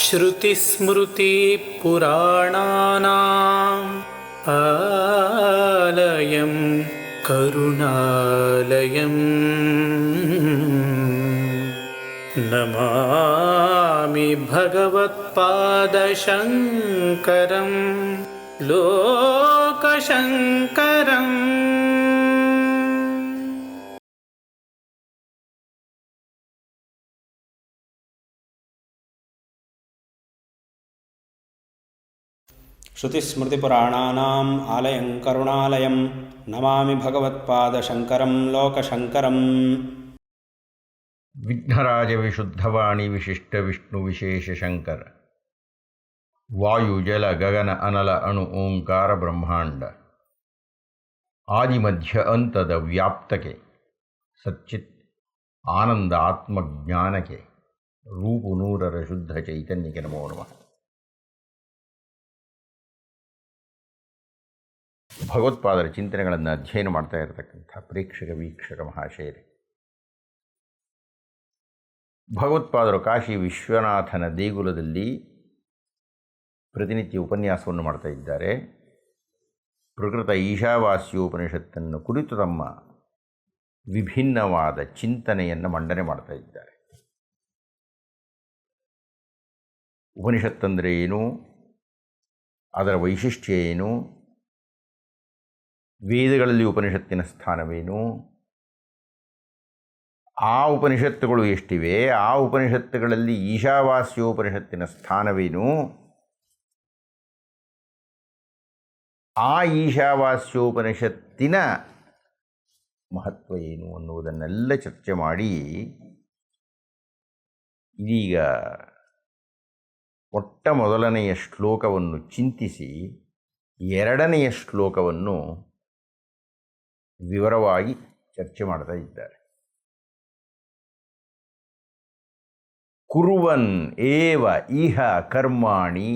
श्रुतिस्मृतिपुराणानाम् आलयं करुणालयं नमामि भगवत्पादशङ्करं लोकशङ्करम्। श्रुतिस्मृतिपुराणानाम् आलयं करुणालयं नमामि भगवत्पादशङ्करं लोकशङ्करम्। विघ्नराज विशुद्धवाणी विशिष्ट विष्णु विशेष शंकर वायु जल गगन अनल अणु ओंकार ब्रह्मांड आदिमध्य अंतद व्याप्तके सच्चित् आनंद आत्मज्ञानके रूप नूरर ಶುದ್ಧ ಚೈತನ್ಯಕ್ಕೆ ನಮೋ ನಮಃ. ಭಗವತ್ಪಾದರ ಚಿಂತನೆಗಳನ್ನು ಅಧ್ಯಯನ ಮಾಡ್ತಾ ಇರತಕ್ಕಂಥ ಪ್ರೇಕ್ಷಕ ವೀಕ್ಷಕ ಮಹಾಶಯರೇ, ಭಗವತ್ಪಾದರು ಕಾಶಿ ವಿಶ್ವನಾಥನ ದೇಗುಲದಲ್ಲಿ ಪ್ರತಿನಿತ್ಯ ಉಪನ್ಯಾಸವನ್ನು ಮಾಡ್ತಾ ಇದ್ದಾರೆ. ಪ್ರಕೃತ ಈಶಾವಾಸ್ಯೋಪನಿಷತ್ತನ್ನು ಕುರಿತು ತಮ್ಮ ವಿಭಿನ್ನವಾದ ಚಿಂತನೆಯನ್ನು ಮಂಡನೆ ಮಾಡ್ತಾ ಇದ್ದಾರೆ. ಉಪನಿಷತ್ತಂದರೆ ಏನು, ಅದರ ವೈಶಿಷ್ಟ್ಯ ಏನು, ವೇದಗಳಲ್ಲಿ ಉಪನಿಷತ್ತಿನ ಸ್ಥಾನವೇನು, ಆ ಉಪನಿಷತ್ತುಗಳು ಎಷ್ಟಿವೆ, ಆ ಉಪನಿಷತ್ತುಗಳಲ್ಲಿ ಈಶಾವಾಸ್ಯೋಪನಿಷತ್ತಿನ ಸ್ಥಾನವೇನು, ಆ ಈಶಾವಾಸ್ಯೋಪನಿಷತ್ತಿನ ಮಹತ್ವ ಏನು ಅನ್ನುವುದನ್ನೆಲ್ಲ ಚರ್ಚೆ ಮಾಡಿ ಇದೀಗ ಮೊದಲನೆಯ ಶ್ಲೋಕವನ್ನು ಚಿಂತಿಸಿ ಎರಡನೆಯ ಶ್ಲೋಕವನ್ನು ವಿವರವಾಗಿ ಚರ್ಚೆ ಮಾಡ್ತಾ ಇದ್ದಾರೆ. ಕುರುವನ್ ಏವ ಇಹ ಕರ್ಮಾಣಿ,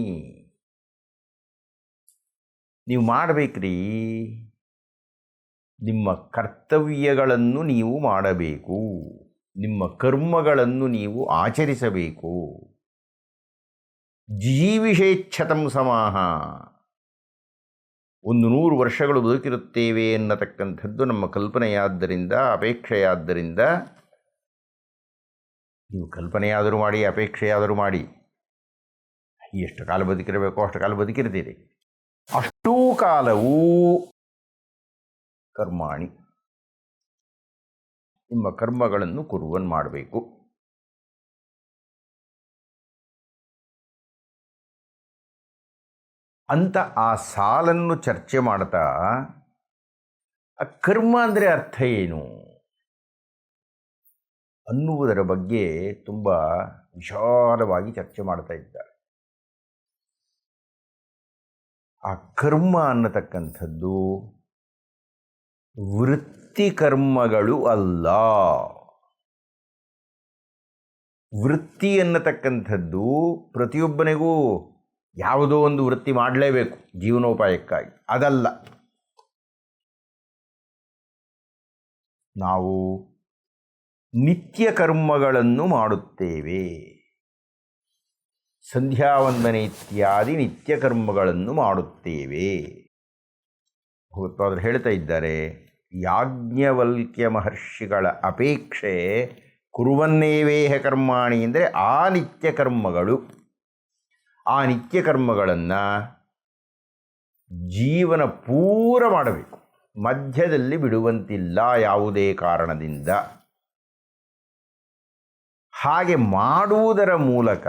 ನೀವು ಮಾಡಬೇಕ್ರಿ, ನಿಮ್ಮ ಕರ್ತವ್ಯಗಳನ್ನು ನೀವು ಮಾಡಬೇಕು, ನಿಮ್ಮ ಕರ್ಮಗಳನ್ನು ನೀವು ಆಚರಿಸಬೇಕು. ಜೀವಿಷೇಚ್ಛತಂ ಸಮಾಹ, 100 ವರ್ಷಗಳು ಬದುಕಿರುತ್ತೇವೆ ಎನ್ನತಕ್ಕಂಥದ್ದು ನಮ್ಮ ಕಲ್ಪನೆಯಾದ್ದರಿಂದ, ಅಪೇಕ್ಷೆಯಾದ್ದರಿಂದ, ನೀವು ಕಲ್ಪನೆಯಾದರೂ ಮಾಡಿ, ಅಪೇಕ್ಷೆಯಾದರೂ ಮಾಡಿ, ಎಷ್ಟು ಕಾಲ ಬದುಕಿರಬೇಕೋ ಅಷ್ಟು ಕಾಲ ಬದುಕಿರ್ತೀರಿ. ಅಷ್ಟೂ ಕಾಲವೂ ಕರ್ಮಾಣಿ, ನಿಮ್ಮ ಕರ್ಮಗಳನ್ನು ಕುರುವನ್ ಮಾಡಬೇಕು. ಅಂತ ಆ ಸಾಲನ್ನು ಚರ್ಚೆ ಮಾಡ್ತಾ ಆ ಕರ್ಮ ಅಂದರೆ ಅರ್ಥ ಏನು ಅನ್ನುವುದರ ಬಗ್ಗೆ ತುಂಬ ವಿಶಾಲವಾಗಿ ಚರ್ಚೆ ಮಾಡ್ತಾ ಇದ್ದಾರೆ. ಆ ಕರ್ಮ ಅನ್ನತಕ್ಕಂಥದ್ದು ವೃತ್ತಿ ಕರ್ಮಗಳು ಅಲ್ಲ. ವೃತ್ತಿ ಅನ್ನತಕ್ಕಂಥದ್ದು ಪ್ರತಿಯೊಬ್ಬನಿಗೂ ಯಾವುದೋ ಒಂದು ವೃತ್ತಿ ಮಾಡಲೇಬೇಕು ಜೀವನೋಪಾಯಕ್ಕಾಗಿ, ಅದಲ್ಲ. ನಾವು ನಿತ್ಯ ಕರ್ಮಗಳನ್ನು ಮಾಡುತ್ತೇವೆ, ಸಂಧ್ಯಾವಂದನೆ ಇತ್ಯಾದಿ ನಿತ್ಯ ಕರ್ಮಗಳನ್ನು ಮಾಡುತ್ತೇವೆ. ಭಗವತ್ಪಾದರು ಹೇಳ್ತಾ ಇದ್ದಾರೆ, ಯಾಜ್ಞವಲ್ಕ್ಯ ಮಹರ್ಷಿಗಳ ಅಪೇಕ್ಷೆ ಕುರುವನ್ನೇವೇಹ ಕರ್ಮಾಣಿ ಅಂದರೆ ಆ ನಿತ್ಯ ಕರ್ಮಗಳು. ಆ ನಿತ್ಯ ಕರ್ಮಗಳನ್ನು ಜೀವನ ಪೂರ ಮಾಡಬೇಕು, ಮಧ್ಯದಲ್ಲಿ ಬಿಡುವಂತಿಲ್ಲ ಯಾವುದೇ ಕಾರಣದಿಂದ. ಹಾಗೆ ಮಾಡುವುದರ ಮೂಲಕ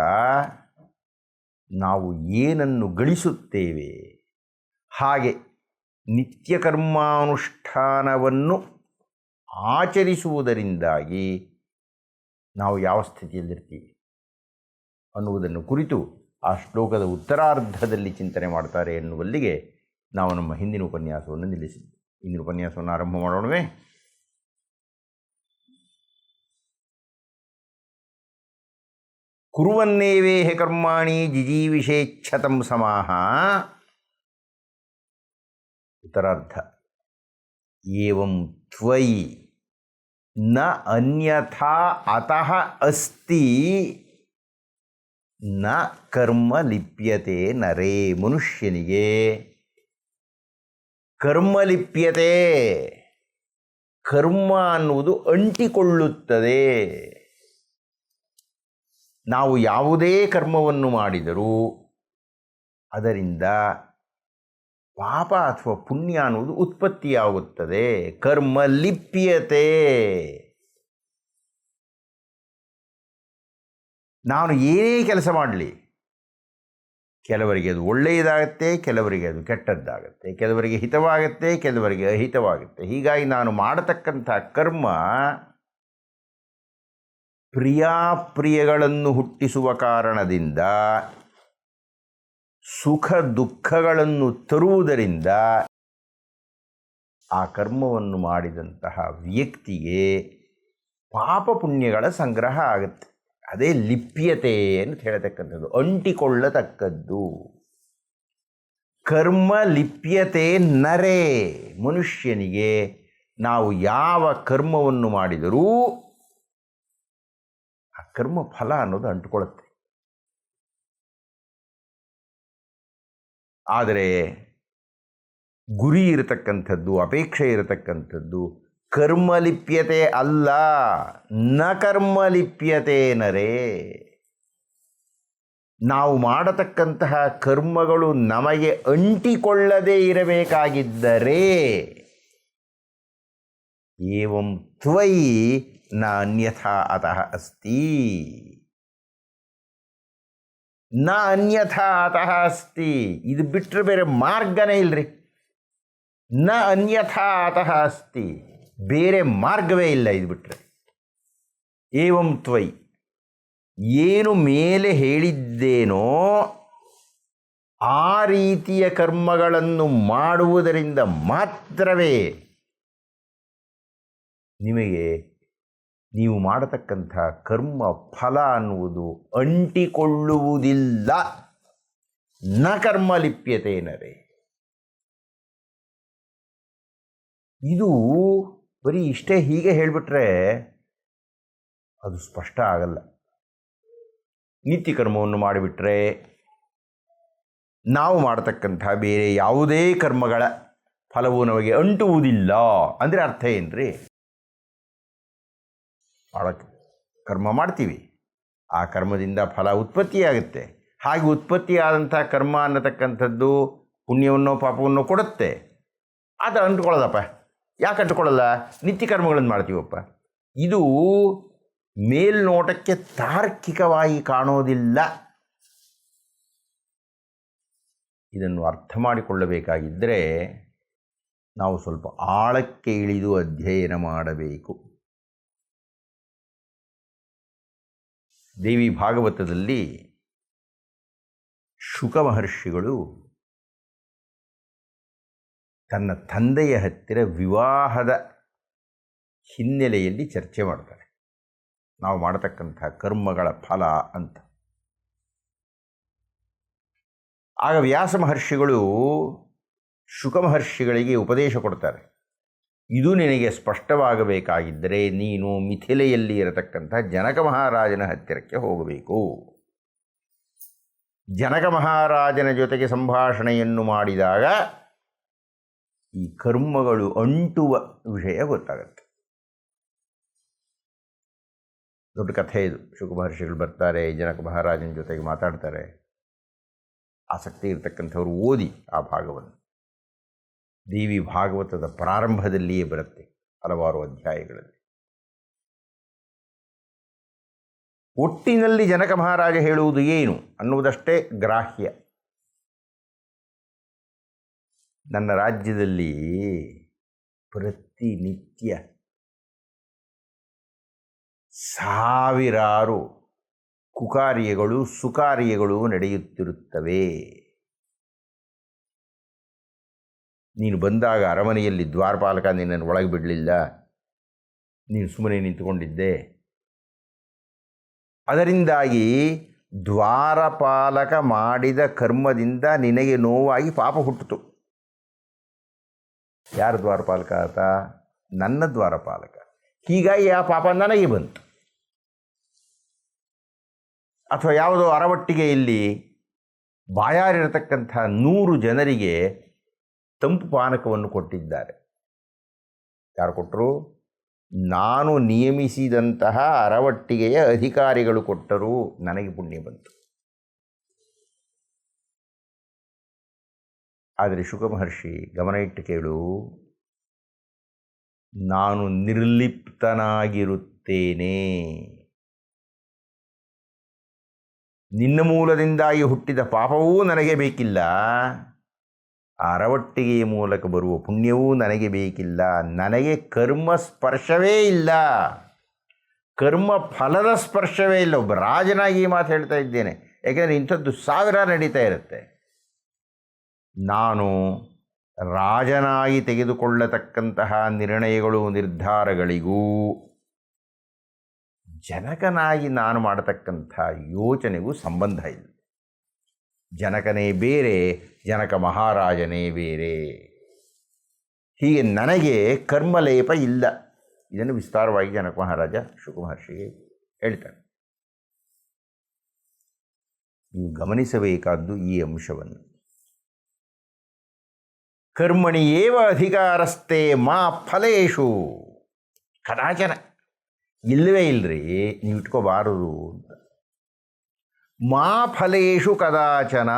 ನಾವು ಏನನ್ನು ಗಳಿಸುತ್ತೇವೆ, ಹಾಗೆ ನಿತ್ಯ ಕರ್ಮಾನುಷ್ಠಾನವನ್ನು ಆಚರಿಸುವುದರಿಂದಾಗಿ ನಾವು ಯಾವ ಸ್ಥಿತಿಯಲ್ಲಿರ್ತೀವಿ ಅನ್ನುವುದನ್ನು ಕುರಿತು ಆ ಶ್ಲೋಕದ ಉತ್ತರಾರ್ಧದಲ್ಲಿ ಚಿಂತನೆ ಮಾಡ್ತಾರೆ ಎನ್ನುವಲ್ಲಿಗೆ ನಾವು ನಮ್ಮ ಹಿಂದಿನ ಉಪನ್ಯಾಸವನ್ನು ನಿಲ್ಲಿಸಿದ್ವಿ. ಇಂದಿನ ಉಪನ್ಯಾಸವನ್ನು ಆರಂಭ ಮಾಡೋಣವೇ? ಕುರುವನ್ನೇವೇಹ ಕರ್ಮಾಣಿ ಜಿಜೀವಿಷೇಚ್ಛತಂ ಸಮಾಹ. ಉತ್ತರಾರ್ಧ, ಏವಂ ತ್ವಯಿ ನ ಅನ್ಯಥಾ ಅತಃ ಅಸ್ತಿ ನ ಕರ್ಮ ಲಿಪ್ಯತೆ ನರೇ. ಮನುಷ್ಯನಿಗೆ ಕರ್ಮ ಲಿಪ್ಯತೆ, ಕರ್ಮ ಅನ್ನುವುದು ಅಂಟಿಕೊಳ್ಳುತ್ತದೆ. ನಾವು ಯಾವುದೇ ಕರ್ಮವನ್ನು ಮಾಡಿದರೂ ಅದರಿಂದ ಪಾಪ ಅಥವಾ ಪುಣ್ಯ ಅನ್ನುವುದು ಉತ್ಪತ್ತಿಯಾಗುತ್ತದೆ. ಕರ್ಮ ಲಿಪ್ಯತೆ. ನಾನು ಏನೇ ಕೆಲಸ ಮಾಡಲಿ, ಕೆಲವರಿಗೆ ಅದು ಒಳ್ಳೆಯದಾಗತ್ತೆ, ಕೆಲವರಿಗೆ ಅದು ಕೆಟ್ಟದ್ದಾಗತ್ತೆ, ಕೆಲವರಿಗೆ ಹಿತವಾಗತ್ತೆ, ಕೆಲವರಿಗೆ ಅಹಿತವಾಗುತ್ತೆ. ಹೀಗಾಗಿ ನಾನು ಮಾಡತಕ್ಕಂಥ ಕರ್ಮ ಪ್ರಿಯಾಪ್ರಿಯಗಳನ್ನು ಹುಟ್ಟಿಸುವ ಕಾರಣದಿಂದ, ಸುಖ ದುಃಖಗಳನ್ನು ತರುವುದರಿಂದ ಆ ಕರ್ಮವನ್ನು ಮಾಡಿದಂತಹ ವ್ಯಕ್ತಿಗೆ ಪಾಪ ಪುಣ್ಯಗಳ ಸಂಗ್ರಹ ಆಗುತ್ತೆ. ಅದೇ ಲಿಪ್ಯತೆ ಅಂತ ಹೇಳತಕ್ಕಂಥದ್ದು, ಅಂಟಿಕೊಳ್ಳತಕ್ಕದ್ದು. ಕರ್ಮ ಲಿಪ್ಯತೆ ನರೇ. ಮನುಷ್ಯನಿಗೆ ನಾವು ಯಾವ ಕರ್ಮವನ್ನು ಮಾಡಿದರೂ ಆ ಕರ್ಮ ಫಲ ಅನ್ನೋದು ಅಂಟಿಕೊಳ್ಳುತ್ತೆ. ಆದರೆ ಗುರಿ ಇರತಕ್ಕಂಥದ್ದು, ಅಪೇಕ್ಷೆ ಇರತಕ್ಕಂಥದ್ದು ಕರ್ಮಲಿಪ್ಯತೆ ಅಲ್ಲ, ನ ಕರ್ಮಲಿಪ್ಯತೆ ನರೇ. ನಾವು ಮಾಡತಕ್ಕಂತಹ ಕರ್ಮಗಳು ನಮಗೆ ಅಂಟಿಕೊಳ್ಳದೇ ಇರಬೇಕಾಗಿದ್ದರೆ ಏವಂ ತ್ವಯಿ ನ ಅನ್ಯಥಾ ಅತಃ ಅಸ್ತಿ. ನ ಅನ್ಯಥಾ ಅತಃ ಅಸ್ತಿ. ಇದು ಬಿಟ್ಟರೆ ಬೇರೆ ಮಾರ್ಗನೇ ಇಲ್ಲರಿ. ನ ಅನ್ಯಥಾ ಅತಃ ಅಸ್ತಿ, ಬೇರೆ ಮಾರ್ಗವೇ ಇಲ್ಲ ಇದು ಬಿಟ್ಟರೆ. ಏವಂ ತ್ವಯಿ, ಏನು ಮೇಲೆ ಹೇಳಿದ್ದೇನೋ ಆ ರೀತಿಯ ಕರ್ಮಗಳನ್ನು ಮಾಡುವುದರಿಂದ ಮಾತ್ರವೇ ನಿಮಗೆ ನೀವು ಮಾಡತಕ್ಕಂಥ ಕರ್ಮ ಫಲ ಅನ್ನುವುದು ಅಂಟಿಕೊಳ್ಳುವುದಿಲ್ಲ. ನ ಕರ್ಮ ಲಿಪ್ಯತೆ ನರೇ. ಇದು ಬರೀ ಇಷ್ಟೇ ಹೀಗೆ ಹೇಳಿಬಿಟ್ರೆ ಅದು ಸ್ಪಷ್ಟ ಆಗಲ್ಲ. ನಿತ್ಯ ಕರ್ಮವನ್ನು ಮಾಡಿಬಿಟ್ರೆ ನಾವು ಮಾಡತಕ್ಕಂಥ ಬೇರೆ ಯಾವುದೇ ಕರ್ಮಗಳ ಫಲವು ನಮಗೆ ಅಂಟುವುದಿಲ್ಲ ಅಂದರೆ ಅರ್ಥ ಏನ್ರಿ? ಮಾಡೋಕ್ಕೆ ಕರ್ಮ ಮಾಡ್ತೀವಿ, ಆ ಕರ್ಮದಿಂದ ಫಲ ಉತ್ಪತ್ತಿಯಾಗುತ್ತೆ. ಹಾಗೆ ಉತ್ಪತ್ತಿಯಾದಂಥ ಕರ್ಮ ಅನ್ನತಕ್ಕಂಥದ್ದು ಪುಣ್ಯವನ್ನೋ ಪಾಪವನ್ನೋ ಕೊಡುತ್ತೆ. ಅದು ಅಂಟ್ಕೊಳ್ಳೋದಪ್ಪ. ಯಾಕೆ ಅಂಟ್ಕೊಳ್ಳಲ್ಲ? ನಿತ್ಯ ಕರ್ಮಗಳನ್ನು ಮಾಡ್ತೀವಪ್ಪ. ಇದು ಮೇಲ್ನೋಟಕ್ಕೆ ತಾರ್ಕಿಕವಾಗಿ ಕಾಣೋದಿಲ್ಲ. ಇದನ್ನು ಅರ್ಥ ಮಾಡಿಕೊಳ್ಳಬೇಕಾಗಿದ್ದರೆ ನಾವು ಸ್ವಲ್ಪ ಆಳಕ್ಕೆ ಇಳಿದು ಅಧ್ಯಯನ ಮಾಡಬೇಕು. ದೇವಿ ಭಾಗವತದಲ್ಲಿ ಶುಕ ಮಹರ್ಷಿಗಳು ತನ್ನ ತಂದೆಯ ಹತ್ತಿರ ವಿವಾಹದ ಹಿನ್ನೆಲೆಯಲ್ಲಿ ಚರ್ಚೆ ಮಾಡ್ತಾರೆ. ನಾವು ಮಾಡತಕ್ಕಂಥ ಕರ್ಮಗಳ ಫಲ ಅಂತ. ಆಗ ವ್ಯಾಸ ಮಹರ್ಷಿಗಳು ಶುಕ ಮಹರ್ಷಿಗಳಿಗೆ ಉಪದೇಶ ಕೊಡ್ತಾರೆ. ಇದು ನಿನಗೆ ಸ್ಪಷ್ಟವಾಗಬೇಕಾಗಿದ್ದರೆ ನೀನು ಮಿಥಿಲೆಯಲ್ಲಿ ಇರತಕ್ಕಂಥ ಜನಕ ಮಹಾರಾಜನ ಹತ್ತಿರಕ್ಕೆ ಹೋಗಬೇಕು. ಜನಕ ಮಹಾರಾಜನ ಜೊತೆಗೆ ಸಂಭಾಷಣೆಯನ್ನು ಮಾಡಿದಾಗ ಈ ಕರ್ಮಗಳು ಅಂಟುವ ವಿಷಯ ಗೊತ್ತಾಗುತ್ತೆ. ದೊಡ್ಡ ಕಥೆ ಇದು. ಶುಕ ಮಹರ್ಷಿಗಳು ಬರ್ತಾರೆ, ಜನಕ ಮಹಾರಾಜನ ಜೊತೆಗೆ ಮಾತಾಡ್ತಾರೆ. ಆಸಕ್ತಿ ಇರತಕ್ಕಂಥವ್ರು ಓದಿ ಆ ಭಾಗವನ್ನು. ದೇವಿ ಭಾಗವತದ ಪ್ರಾರಂಭದಲ್ಲಿಯೇ ಬರುತ್ತೆ, ಹಲವಾರು ಅಧ್ಯಾಯಗಳಲ್ಲಿ. ಒಟ್ಟಿನಲ್ಲಿ ಜನಕ ಮಹಾರಾಜ ಹೇಳುವುದು ಏನು ಅನ್ನುವುದಷ್ಟೇ ಗ್ರಾಹ್ಯ. ನನ್ನ ರಾಜ್ಯದಲ್ಲಿ ಪ್ರತಿನಿತ್ಯ ಸಾವಿರಾರು ಕುಕಾರ್ಯಗಳು ಸುಕಾರ್ಯಗಳು ನಡೆಯುತ್ತಿರುತ್ತವೆ. ನೀನು ಬಂದಾಗ ಅರಮನೆಯಲ್ಲಿ ದ್ವಾರಪಾಲಕ ನಿನ್ನನ್ನು ಒಳಗೆ ಬಿಡಲಿಲ್ಲ, ನೀನು ಸುಮ್ಮನೆ ನಿಂತುಕೊಂಡಿದ್ದೆ. ಅದರಿಂದಾಗಿ ದ್ವಾರಪಾಲಕ ಮಾಡಿದ ಕರ್ಮದಿಂದ ನಿನಗೆ ನೋವಾಗಿ ಪಾಪ ಹುಟ್ಟಿತು. ಯಾರು ದ್ವಾರಪಾಲಕ ಆತ? ನನ್ನ ದ್ವಾರಪಾಲಕ. ಹೀಗಾಗಿ ಆ ಪಾಪ ನನಗೆ ಬಂತು. ಅಥವಾ ಯಾವುದೋ ಅರವಟ್ಟಿಗೆಯಲ್ಲಿ ಬಾಯಾರಿರತಕ್ಕಂಥ 100 ಜನರಿಗೆ ತಂಪು ಪಾನಕವನ್ನು ಕೊಟ್ಟಿದ್ದಾರೆ. ಯಾರು ಕೊಟ್ಟರು? ನಾನು ನಿಯಮಿಸಿದಂತಹ ಅರವಟ್ಟಿಗೆಯ ಅಧಿಕಾರಿಗಳು ಕೊಟ್ಟರು. ನನಗೆ ಪುಣ್ಯ ಬಂತು. ಆದರೆ ಶುಕ ಮಹರ್ಷಿ ಗಮನ ಇಟ್ಟು ಕೇಳು, ನಾನು ನಿರ್ಲಿಪ್ತನಾಗಿರುತ್ತೇನೆ. ನಿನ್ನ ಮೂಲದಿಂದಾಗಿ ಹುಟ್ಟಿದ ಪಾಪವೂ ನನಗೆ ಬೇಕಿಲ್ಲ, ಆ ಅರವಟ್ಟಿಗೆಯ ಮೂಲಕ ಬರುವ ಪುಣ್ಯವೂ ನನಗೆ ಬೇಕಿಲ್ಲ. ನನಗೆ ಕರ್ಮ ಸ್ಪರ್ಶವೇ ಇಲ್ಲ, ಕರ್ಮ ಫಲದ ಸ್ಪರ್ಶವೇ ಇಲ್ಲ. ಒಬ್ಬ ರಾಜನಾಗಿ ಈ ಮಾತು ಹೇಳ್ತಾ ಇದ್ದೇನೆ, ಯಾಕೆಂದರೆ ಇಂಥದ್ದು 1000 ನಡೀತಾ ಇರುತ್ತೆ. ನಾನು ರಾಜನಾಗಿ ತೆಗೆದುಕೊಳ್ಳತಕ್ಕಂತಹ ನಿರ್ಣಯಗಳು ನಿರ್ಧಾರಗಳಿಗೂ ಜನಕನಾಗಿ ನಾನು ಮಾಡತಕ್ಕಂಥ ಯೋಚನೆಗೂ ಸಂಬಂಧ ಇಲ್ಲ. ಜನಕನೇ ಬೇರೆ, ಜನಕ ಮಹಾರಾಜನೇ ಬೇರೆ. ಹೀಗೆ ನನಗೆ ಕರ್ಮಲೇಪ ಇಲ್ಲ. ಇದನ್ನು ವಿಸ್ತಾರವಾಗಿ ಜನಕ ಮಹಾರಾಜ ಶುಕ ಮಹರ್ಷಿಗೆ ಹೇಳ್ತಾನೆ. ನೀವು ಗಮನಿಸಬೇಕಾದ್ದು ಈ ಅಂಶವನ್ನು. ಕರ್ಮಣಿ ಏವ ಅಧಿಕಾರಸ್ಥೆ ಮಾ ಫಲೇಶು. ಕದಾಚನ ಇಲ್ಲವೇ ಇಲ್ಲರಿ, ನೀವು ಇಟ್ಕೋಬಾರದು ಅಂತ. ಮಾ ಫಲೇಶು ಕದಾಚನ.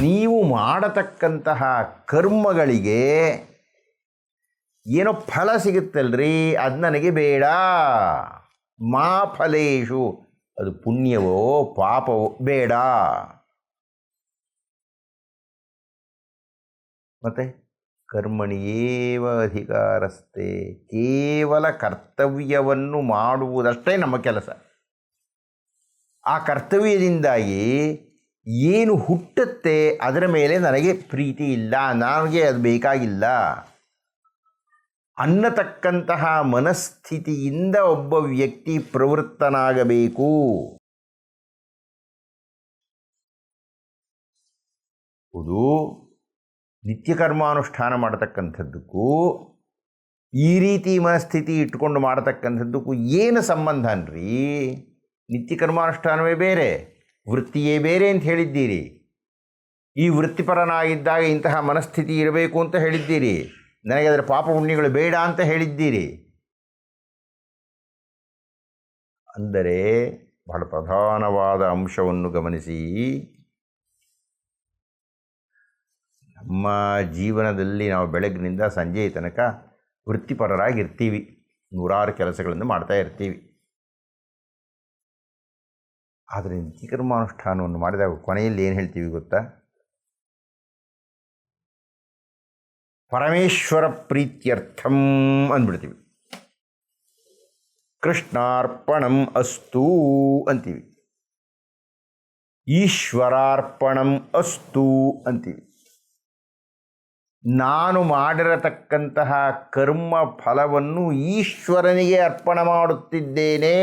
ನೀವು ಮಾಡತಕ್ಕಂತಹ ಕರ್ಮಗಳಿಗೆ ಏನೋ ಫಲ ಸಿಗುತ್ತಲ್ರಿ, ಅದು ನನಗೆ ಬೇಡ. ಮಾ ಫಲೇಶು, ಅದು ಪುಣ್ಯವೋ ಪಾಪವೋ ಬೇಡ. ಮತ್ತು ಕರ್ಮಣಿಯೇವ ಅಧಿಕಾರಸ್ಥೆ, ಕೇವಲ ಕರ್ತವ್ಯವನ್ನು ಮಾಡುವುದಷ್ಟೇ ನಮ್ಮ ಕೆಲಸ. ಆ ಕರ್ತವ್ಯದಿಂದಾಗಿ ಏನು ಹುಟ್ಟುತ್ತೆ ಅದರ ಮೇಲೆ ನನಗೆ ಪ್ರೀತಿ ಇಲ್ಲ, ನನಗೆ ಅದು ಬೇಕಾಗಿಲ್ಲ ಅನ್ನತಕ್ಕಂತಹ ಮನಸ್ಥಿತಿಯಿಂದ ಒಬ್ಬ ವ್ಯಕ್ತಿ ಪ್ರವೃತ್ತನಾಗಬೇಕು. ಹೌದು, ನಿತ್ಯಕರ್ಮಾನುಷ್ಠಾನ ಮಾಡತಕ್ಕಂಥದ್ದಕ್ಕೂ ಈ ರೀತಿ ಮನಸ್ಥಿತಿ ಇಟ್ಕೊಂಡು ಮಾಡತಕ್ಕಂಥದ್ದಕ್ಕೂ ಏನು ಸಂಬಂಧ ಅನ್ರಿ? ನಿತ್ಯಕರ್ಮಾನುಷ್ಠಾನವೇ ಬೇರೆ, ವೃತ್ತಿಯೇ ಬೇರೆ ಅಂತ ಹೇಳಿದ್ದೀರಿ. ಈ ವೃತ್ತಿಪರನಾಗಿದ್ದಾಗ ಇಂತಹ ಮನಸ್ಥಿತಿ ಇರಬೇಕು ಅಂತ ಹೇಳಿದ್ದೀರಿ. ನನಗೆ ಅದರ ಪಾಪ ಪುಣ್ಯಗಳು ಬೇಡ ಅಂತ ಹೇಳಿದ್ದೀರಿ. ಅಂದರೆ ಬಹಳ ಪ್ರಧಾನವಾದ ಅಂಶವನ್ನು ಗಮನಿಸಿ. ನಮ್ಮ ಜೀವನದಲ್ಲಿ ನಾವು ಬೆಳಗ್ಗಿನಿಂದ ಸಂಜೆಯ ತನಕ ವೃತ್ತಿಪರರಾಗಿರ್ತೀವಿ, 100 ಕೆಲಸಗಳನ್ನು ಮಾಡ್ತಾ ಇರ್ತೀವಿ. ಆದರೆ ನಿತ್ಯಕರ್ಮಾನುಷ್ಠಾನವನ್ನು ಮಾಡಿದಾಗ ಕೊನೆಯಲ್ಲಿ ಏನು ಹೇಳ್ತೀವಿ ಗೊತ್ತಾ? ಪರಮೇಶ್ವರ ಪ್ರೀತ್ಯರ್ಥಂ ಅಂದ್ಬಿಡ್ತೀವಿ. ಕೃಷ್ಣಾರ್ಪಣಂ ಅಸ್ತು ಅಂತೀವಿ, ಈಶ್ವರಾರ್ಪಣಂ ಅಸ್ತು ಅಂತೀವಿ. ನಾನು ಮಾಡಿರತಕ್ಕಂತಹ ಕರ್ಮ ಫಲವನ್ನು ಈಶ್ವರನಿಗೆ ಅರ್ಪಣೆ ಮಾಡುತ್ತಿದ್ದೇನೆ.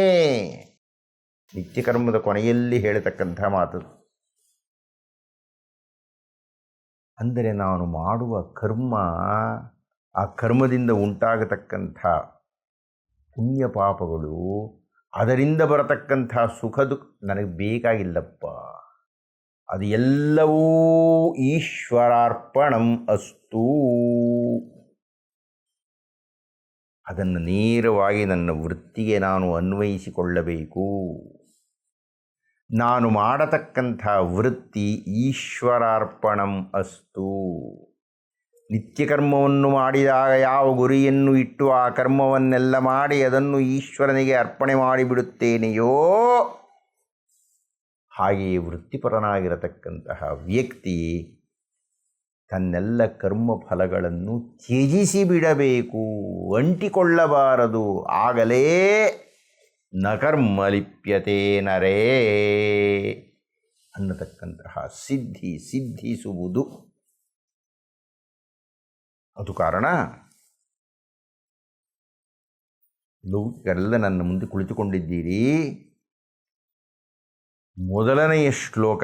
ನಿತ್ಯಕರ್ಮದ ಕೊನೆಯಲ್ಲಿ ಹೇಳತಕ್ಕಂಥ ಮಾತು. ಅಂದರೆ ನಾನು ಮಾಡುವ ಕರ್ಮ, ಆ ಕರ್ಮದಿಂದ ಉಂಟಾಗತಕ್ಕಂಥ ಪುಣ್ಯ ಪಾಪಗಳು, ಅದರಿಂದ ಬರತಕ್ಕಂಥ ಸುಖದು ನನಗೆ ಬೇಕಾಗಿಲ್ಲಪ್ಪ. ಅದು ಎಲ್ಲವೂ ಈಶ್ವರಾರ್ಪಣಂ ಅಸ್ತು. ಅದನ್ನು ನೇರವಾಗಿ ನನ್ನ ವೃತ್ತಿಗೆ ನಾನು ಅನ್ವಯಿಸಿಕೊಳ್ಳಬೇಕು. ನಾನು ಮಾಡತಕ್ಕಂಥ ವೃತ್ತಿ ಈಶ್ವರಾರ್ಪಣಂ ಅಸ್ತು. ನಿತ್ಯಕರ್ಮವನ್ನು ಮಾಡಿದಾಗ ಯಾವ ಗುರಿಯನ್ನು ಇಟ್ಟು ಆ ಕರ್ಮವನ್ನೆಲ್ಲ ಮಾಡಿ ಅದನ್ನು ಈಶ್ವರನಿಗೆ ಅರ್ಪಣೆ ಮಾಡಿಬಿಡುತ್ತೇನೆಯೋ, ಹಾಗೆಯೇ ವೃತ್ತಿಪರನಾಗಿರತಕ್ಕಂತಹ ವ್ಯಕ್ತಿ ತನ್ನೆಲ್ಲ ಕರ್ಮಫಲಗಳನ್ನು ತ್ಯಜಿಸಿ ಬಿಡಬೇಕು, ಅಂಟಿಕೊಳ್ಳಬಾರದು. ಆಗಲೇ ನ ಕರ್ಮ ಲಿಪ್ಯತೆ ನರೇ ಅನ್ನತಕ್ಕಂತಹ ಸಿದ್ಧಿಸುವುದು. ಅದು ಕಾರಣ ಲೌಕಿಕರೆಲ್ಲ ನನ್ನ ಮುಂದೆ ಕುಳಿತುಕೊಂಡಿದ್ದೀರಿ. ಮೊದಲನೆಯ ಶ್ಲೋಕ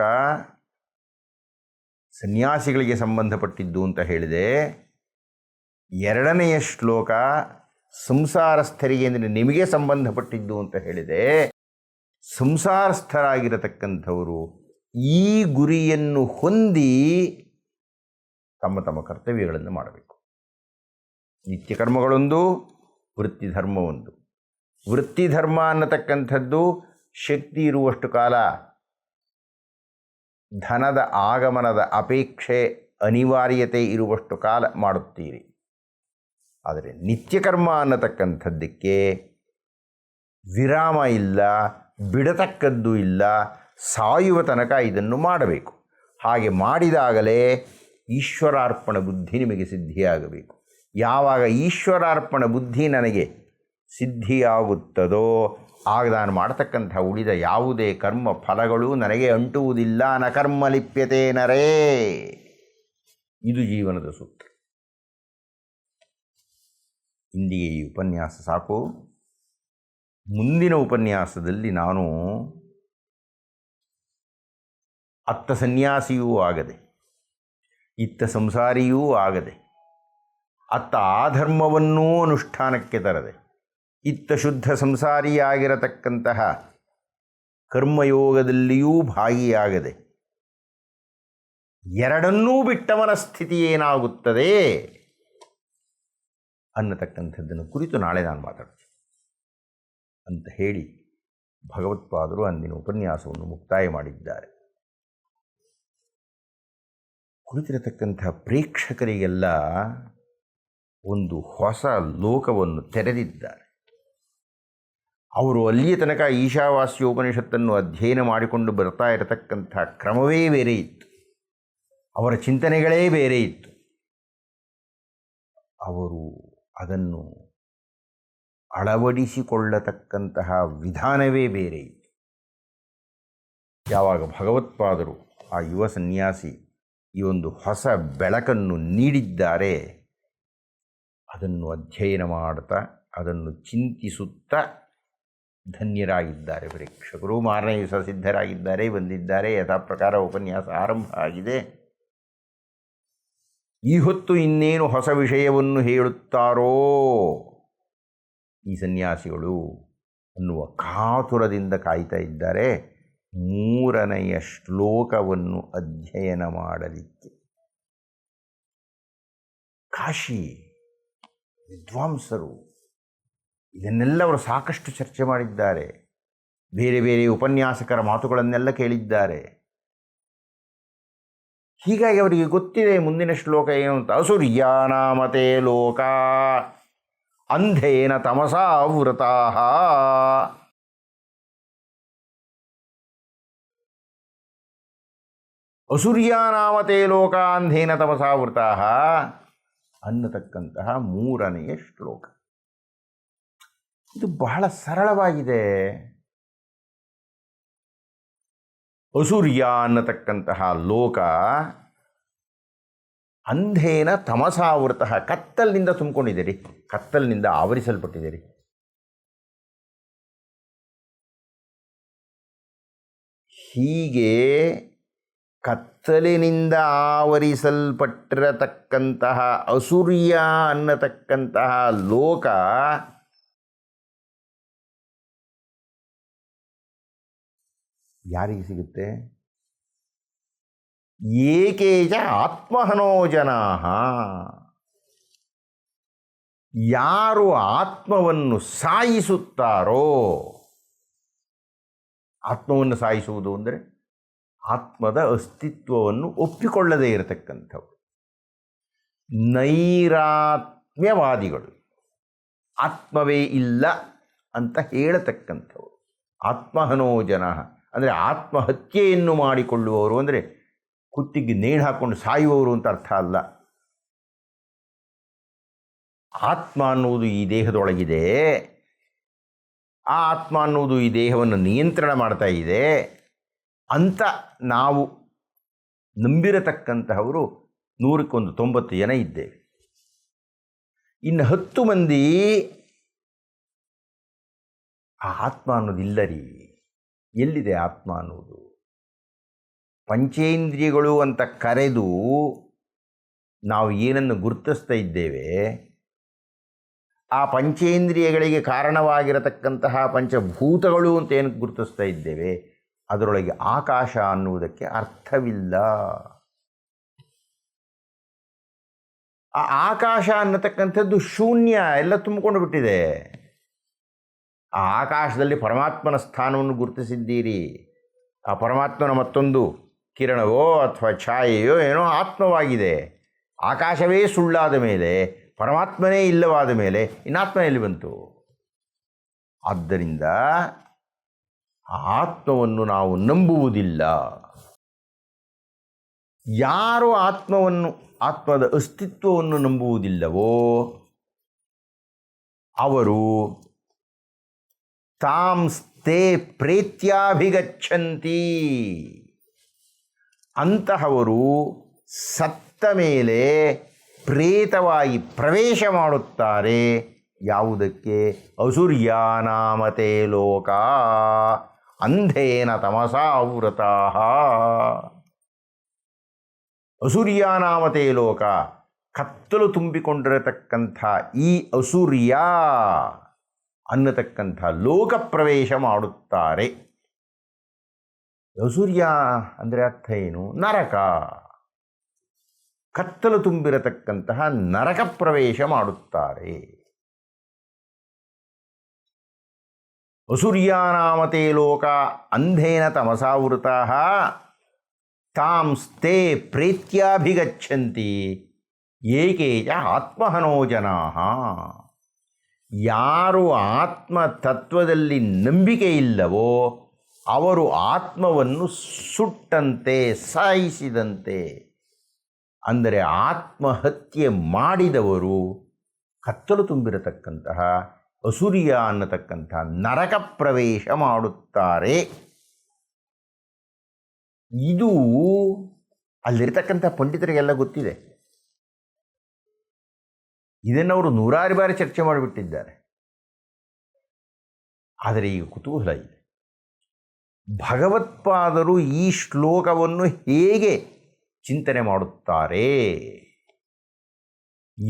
ಸನ್ಯಾಸಿಗಳಿಗೆ ಸಂಬಂಧಪಟ್ಟಿದ್ದು ಅಂತ ಹೇಳಿದೆ. ಎರಡನೆಯ ಶ್ಲೋಕ ಸಂಸಾರಸ್ಥರಿಗೆ ಅಂದರೆ ನಿಮಗೆ ಸಂಬಂಧಪಟ್ಟಿದ್ದು ಅಂತ ಹೇಳಿದೆ. ಸಂಸಾರಸ್ಥರಾಗಿರತಕ್ಕಂಥವರು ಈ ಗುರಿಯನ್ನು ಹೊಂದಿ ತಮ್ಮ ತಮ್ಮ ಕರ್ತವ್ಯಗಳನ್ನು ಮಾಡಬೇಕು. ನಿತ್ಯ ಕರ್ಮಗಳೊಂದು, ವೃತ್ತಿ ಧರ್ಮ ಒಂದು. ವೃತ್ತಿ ಧರ್ಮ ಅನ್ನತಕ್ಕಂಥದ್ದು ಶಕ್ತಿ ಇರುವಷ್ಟು ಕಾಲ ಧನದ ಆಗಮನದ ಅಪೇಕ್ಷೆ ಅನಿವಾರ್ಯತೆ ಇರುವಷ್ಟು ಕಾಲ ಮಾಡುತ್ತೀರಿ. ಆದರೆ ನಿತ್ಯಕರ್ಮ ಅನ್ನತಕ್ಕಂಥದ್ದಕ್ಕೆ ವಿರಾಮ ಇಲ್ಲ, ಬಿಡತಕ್ಕದ್ದು ಇಲ್ಲ, ಸಾಯುವ ತನಕ ಇದನ್ನು ಮಾಡಬೇಕು. ಹಾಗೆ ಮಾಡಿದಾಗಲೇ ಈಶ್ವರಾರ್ಪಣ ಬುದ್ಧಿ ನಿಮಗೆ ಸಿದ್ಧಿಯಾಗಬೇಕು. ಯಾವಾಗ ಈಶ್ವರಾರ್ಪಣ ಬುದ್ಧಿ ನನಗೆ ಸಿದ್ಧಿಯಾಗುತ್ತದೋ ಆಗ ನಾನು ಮಾಡತಕ್ಕಂಥ ಉಳಿದ ಯಾವುದೇ ಕರ್ಮ ಫಲಗಳು ನನಗೆ ಅಂಟುವುದಿಲ್ಲ. ನ ಕರ್ಮ ಲಿಪ್ಯತೆ ನರೇ. ಇದು ಜೀವನದ ಸೂತ್ರ. ಇಂದಿಗೆ ಈ ಉಪನ್ಯಾಸ ಸಾಕು. ಮುಂದಿನ ಉಪನ್ಯಾಸದಲ್ಲಿ ನಾನು ಅತ್ತ ಸನ್ಯಾಸಿಯೂ ಆಗದೆ, ಇತ್ತ ಸಂಸಾರಿಯೂ ಆಗದೆ, ಅತ್ತ ಆಧರ್ಮವನ್ನೂ ಅನುಷ್ಠಾನಕ್ಕೆ ತರದೆ, ಇತ್ತ ಶುದ್ಧ ಸಂಸಾರಿಯಾಗಿರತಕ್ಕಂತಹ ಕರ್ಮಯೋಗದಲ್ಲಿಯೂ ಭಾಗಿಯಾಗದೆ, ಎರಡನ್ನೂ ಬಿಟ್ಟವನ ಸ್ಥಿತಿ ಏನಾಗುತ್ತದೆ ಅನ್ನತಕ್ಕಂಥದ್ದನ್ನು ಕುರಿತು ನಾಳೆ ನಾನು ಮಾತಾಡ್ತೀನಿ ಅಂತ ಹೇಳಿ ಭಗವತ್ಪಾದರು ಅಂದಿನ ಉಪನ್ಯಾಸವನ್ನು ಮುಕ್ತಾಯ ಮಾಡಿದ್ದಾರೆ. ಕುಳಿತಿರತಕ್ಕಂಥ ಪ್ರೇಕ್ಷಕರಿಗೆಲ್ಲ ಒಂದು ಹೊಸ ಲೋಕವನ್ನು ತೆರೆದಿದ್ದಾರೆ. ಅವರು ಅಲ್ಲಿಯ ತನಕ ಈಶಾವಾಸ್ಯೋಪನಿಷತ್ತನ್ನು ಅಧ್ಯಯನ ಮಾಡಿಕೊಂಡು ಬರ್ತಾ ಇರತಕ್ಕಂಥ ಕ್ರಮವೇ ಬೇರೆ ಇತ್ತು, ಅವರ ಚಿಂತನೆಗಳೇ ಬೇರೆ ಇತ್ತು. ಅವರು ಅದನ್ನು ಅಳವಡಿಸಿಕೊಳ್ಳತಕ್ಕಂತಹ ವಿಧಾನವೇ ಬೇರೆ ಇತ್ತು. ಯಾವಾಗ ಭಗವತ್ಪಾದರು ಆ ಯುವ ಸನ್ಯಾಸಿ ಈ ಒಂದು ಹೊಸ ಬೆಳಕನ್ನು ನೀಡಿದ್ದಾರೆ, ಅದನ್ನು ಅಧ್ಯಯನ ಮಾಡ್ತಾ ಅದನ್ನು ಚಿಂತಿಸುತ್ತಾ ಧನ್ಯರಾಗಿದ್ದಾರೆ ಪ್ರೇಕ್ಷಕರು. ಮಾರನೇ ದಿವಸ ಸಿದ್ಧರಾಗಿದ್ದಾರೆ, ಬಂದಿದ್ದಾರೆ. ಯಥಾ ಪ್ರಕಾರ ಉಪನ್ಯಾಸ ಆರಂಭ ಆಗಿದೆ. ಈ ಹೊತ್ತು ಇನ್ನೇನು ಹೊಸ ವಿಷಯವನ್ನು ಹೇಳುತ್ತಾರೋ ಈ ಸನ್ಯಾಸಿಗಳು ಅನ್ನುವ ಕಾತುರದಿಂದ ಕಾಯ್ತಾ ಇದ್ದಾರೆ ಮೂರನೆಯ ಶ್ಲೋಕವನ್ನು ಅಧ್ಯಯನ ಮಾಡಲಿಕ್ಕೆ. ಕಾಶಿ ವಿದ್ವಾಂಸರು ಇದನ್ನೆಲ್ಲ ಅವರು ಸಾಕಷ್ಟು ಚರ್ಚೆ ಮಾಡಿದ್ದಾರೆ. ಬೇರೆ ಬೇರೆ ಉಪನ್ಯಾಸಕರ ಮಾತುಗಳನ್ನೆಲ್ಲ ಕೇಳಿದ್ದಾರೆ. ಹೀಗಾಗಿ ಅವರಿಗೆ ಗೊತ್ತಿದೆ ಮುಂದಿನ ಶ್ಲೋಕ ಏನು ಅಂತ. ಅಸುರ್ಯಾನಾಮತೆ ಲೋಕ ಅಂಧೇನ ತಮಸಾವೃತಾಃ. ಅಸುರ್ಯಾನಾಮತೆ ಲೋಕ ಅಂಧೇನ ತಮಸಾವೃತಾಃ ಅನ್ನತಕ್ಕಂತಹ ಮೂರನೆಯ ಶ್ಲೋಕ. ಇದು ಬಹಳ ಸರಳವಾಗಿದೆ. ಅಸುರ್ಯ ಅನ್ನತಕ್ಕಂತಹ ಲೋಕ ಅಂಧೇನ ತಮಸಾವೃತಃ, ಕತ್ತಲಿನಿಂದ ತುಂಬಿಕೊಂಡಿದ್ದೀರಿ, ಕತ್ತಲಿನಿಂದ ಆವರಿಸಲ್ಪಟ್ಟಿದ್ದೀರಿ. ಹೀಗೆ ಕತ್ತಲಿನಿಂದ ಆವರಿಸಲ್ಪಟ್ಟಿರತಕ್ಕಂತಹ ಅಸುರ್ಯ ಅನ್ನತಕ್ಕಂತಹ ಲೋಕ ಯಾರಿಗೆ ಸಿಗುತ್ತೆ? ಏಕೇಚ ಆತ್ಮಹನೋ ಜನಾಃ. ಯಾರು ಆತ್ಮವನ್ನು ಸಾಯಿಸುತ್ತಾರೋ, ಆತ್ಮವನ್ನು ಸಾಯಿಸುವುದು ಅಂದರೆ ಆತ್ಮದ ಅಸ್ತಿತ್ವವನ್ನು ಒಪ್ಪಿಕೊಳ್ಳದೇ ಇರತಕ್ಕಂಥವು ನೈರಾತ್ಮ್ಯವಾದಿಗಳು, ಆತ್ಮವೇ ಇಲ್ಲ ಅಂತ ಹೇಳತಕ್ಕಂಥವು. ಆತ್ಮಹನೋ ಜನ ಅಂದರೆ ಆತ್ಮಹತ್ಯೆಯನ್ನು ಮಾಡಿಕೊಳ್ಳುವವರು, ಅಂದರೆ ಕುತ್ತಿಗೆ ನೇಣು ಹಾಕ್ಕೊಂಡು ಸಾಯುವವರು ಅಂತ ಅರ್ಥ ಅಲ್ಲ. ಆತ್ಮ ಅನ್ನುವುದು ಈ ದೇಹದೊಳಗಿದೆ, ಆ ಆತ್ಮ ಅನ್ನುವುದು ಈ ದೇಹವನ್ನು ನಿಯಂತ್ರಣ ಮಾಡ್ತಾ ಇದೆ ಅಂತ ನಾವು ನಂಬಿರತಕ್ಕಂತಹವರು 190 ಜನ ಇದ್ದೇವೆ. ಇನ್ನು 10 ಮಂದಿ ಆ ಆತ್ಮ ಅನ್ನೋದಿಲ್ಲ ರೀ. ಎಲ್ಲಿದೆ ಆತ್ಮ ಅನ್ನೋದು? ಪಂಚೇಂದ್ರಿಯಗಳು ಅಂತ ಕರೆದು ನಾವು ಏನನ್ನು ಗುರುತಿಸ್ತಾ ಇದ್ದೇವೆ ಆ ಪಂಚೇಂದ್ರಿಯಗಳಿಗೆ ಕಾರಣವಾಗಿರತಕ್ಕಂತಹ ಪಂಚಭೂತಗಳು ಅಂತ ಏನು ಗುರುತಿಸ್ತಾ ಇದ್ದೇವೆ, ಅದರೊಳಗೆ ಆಕಾಶ ಅನ್ನುವುದಕ್ಕೆ ಅರ್ಥವಿಲ್ಲ. ಆ ಆಕಾಶ ಅನ್ನತಕ್ಕಂಥದ್ದು ಶೂನ್ಯ, ಎಲ್ಲ ತುಂಬಿಕೊಂಡು ಬಿಟ್ಟಿದೆ. ಆ ಆಕಾಶದಲ್ಲಿ ಪರಮಾತ್ಮನ ಸ್ಥಾನವನ್ನು ಗುರುತಿಸಿದ್ದೀರಿ. ಆ ಪರಮಾತ್ಮನ ಮತ್ತೊಂದು ಕಿರಣವೋ ಅಥವಾ ಛಾಯೆಯೋ ಏನೋ ಆತ್ಮವಾಗಿದೆ. ಆಕಾಶವೇ ಸುಳ್ಳಾದ ಮೇಲೆ, ಪರಮಾತ್ಮನೇ ಇಲ್ಲವಾದ ಮೇಲೆ ಇನ್ನಾತ್ಮ ಎಲ್ಲಿ ಬಂತು? ಆದ್ದರಿಂದ ಆ ಆತ್ಮವನ್ನು ನಾವು ನಂಬುವುದಿಲ್ಲ. ಯಾರು ಆತ್ಮದ ಅಸ್ತಿತ್ವವನ್ನು ನಂಬುವುದಿಲ್ಲವೋ ಅವರು ತಾಂಸ್ತೆ ಪ್ರೇತ್ಯಾಭಿಗಚ್ಚಂತಿ. ಅಂತಹವರು ಸತ್ತ ಮೇಲೆ ಪ್ರೇತವಾಗಿ ಪ್ರವೇಶ ಮಾಡುತ್ತಾರೆ. ಯಾವುದಕ್ಕೆ? ಅಸುರ್ಯಾನಾಮತೆ ಲೋಕ ಅಂಧೇನ ತಮಸಾವೃತಃ. ಅಸುರ್ಯಾನಾಮತೆ ಲೋಕ, ಕತ್ತಲು ತುಂಬಿಕೊಂಡಿರತಕ್ಕಂಥ ಈ ಅಸುರ್ಯ ಅನ್ನತಕ್ಕಂಥ ಲೋಕ ಪ್ರವೇಶ ಮಾಡುತ್ತಾರೆ. ಅಸುರ್ಯ ಅಂದರೆ ಅರ್ಥ ಏನು? ನರಕ. ಕತ್ತಲು ತುಂಬಿರತಕ್ಕಂತಹ ನರಕ ಪ್ರವೇಶ ಮಾಡುತ್ತಾರೆ. ಅಸುರ್ಯಾನಾಮತೆ ಲೋಕ ಅಂಧೇನ ತಮಸಾವೃತಃ ತಾಂಸ್ತೆ ಪ್ರೇತ್ಯಾಭಿಗಚ್ಚಂತಿ ಏಕೇಚ ಆತ್ಮಹನೋ ಜನಾಃ. ಯಾರು ಆತ್ಮ ತತ್ವದಲ್ಲಿ ನಂಬಿಕೆ ಇಲ್ಲವೋ ಅವರು ಆತ್ಮವನ್ನು ಸುಟ್ಟಂತೆ, ಸಾಯಿಸಿದಂತೆ. ಅಂದರೆ ಆತ್ಮಹತ್ಯೆ ಮಾಡಿದವರು ಕತ್ತಲು ತುಂಬಿರತಕ್ಕಂತಹ ಅಸುರ್ಯ ಅನ್ನತಕ್ಕಂಥ ನರಕ ಪ್ರವೇಶ ಮಾಡುತ್ತಾರೆ. ಇದು ಅಲ್ಲಿರ್ತಕ್ಕಂಥ ಪಂಡಿತರಿಗೆಲ್ಲ ಗೊತ್ತಿದೆ. ಇದನ್ನವರು ನೂರಾರು ಬಾರಿ ಚರ್ಚೆ ಮಾಡಿಬಿಟ್ಟಿದ್ದಾರೆ. ಆದರೆ ಈಗ ಕುತೂಹಲ ಇದೆ, ಭಗವತ್ಪಾದರು ಈ ಶ್ಲೋಕವನ್ನು ಹೇಗೆ ಚಿಂತನೆ ಮಾಡುತ್ತಾರೆ,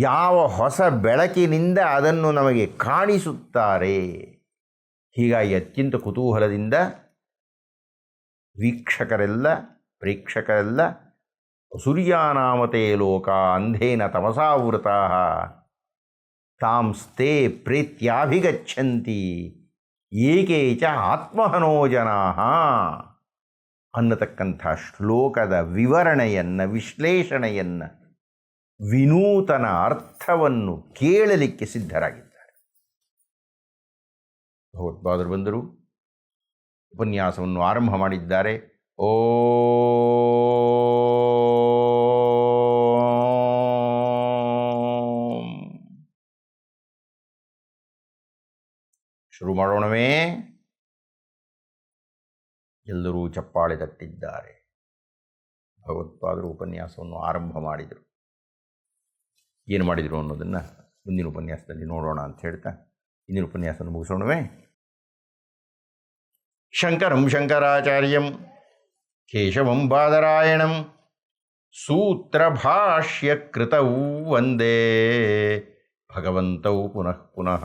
ಯಾವ ಹೊಸ ಬೆಳಕಿನಿಂದ ಅದನ್ನು ನಮಗೆ ಕಾಣಿಸುತ್ತಾರೆ. ಹೀಗಾಗಿ ಅತ್ಯಂತ ಕುತೂಹಲದಿಂದ ಪ್ರೇಕ್ಷಕರೆಲ್ಲ ಅಸುರ್ಯಾನಾಮತೆ ಲೋಕ ಅಂಧೇನ ತಮಸಾವೃತಃ ತಾಂಸ್ತೆ ಪ್ರೇತ್ಯಾಭಿಗಚ್ಚಂತಿ ಏಕೇಚ ಆತ್ಮಹನೋ ಜನಾಃ ಅನ್ನತಕ್ಕಂಥ ಶ್ಲೋಕದ ವಿವರಣೆಯನ್ನು, ವಿಶ್ಲೇಷಣೆಯನ್ನು, ವಿನೂತನ ಅರ್ಥವನ್ನು ಕೇಳಲಿಕ್ಕೆ ಸಿದ್ಧರಾಗಿದ್ದಾರೆ. ಭಗವತ್ಪಾದರು ಬಂದರು, ಉಪನ್ಯಾಸವನ್ನು ಆರಂಭ ಮಾಡಿದ್ದಾರೆ. ಶುರು ಮಾಡೋಣವೇ? ಎಲ್ಲರೂ ಚಪ್ಪಾಳೆ ತಟ್ಟಿದ್ದಾರೆ. ಭಗವತ್ಪಾದರು ಉಪನ್ಯಾಸವನ್ನು ಆರಂಭ ಮಾಡಿದರು. ಏನು ಮಾಡಿದರು ಅನ್ನೋದನ್ನು ಮುಂದಿನ ಉಪನ್ಯಾಸದಲ್ಲಿ ನೋಡೋಣ ಅಂತ ಹೇಳ್ತಾ ಇಂದಿನ ಉಪನ್ಯಾಸವನ್ನು ಮುಗಿಸೋಣವೇ? ಶಂಕರಂ ಶಂಕರಾಚಾರ್ಯಂ ಕೇಶವಂ ಬಾದರಾಯಣಂ ಸೂತ್ರಭಾಷ್ಯಕೃತೌ ವಂದೇ ಭಗವಂತೌ ಪುನಃ ಪುನಃ.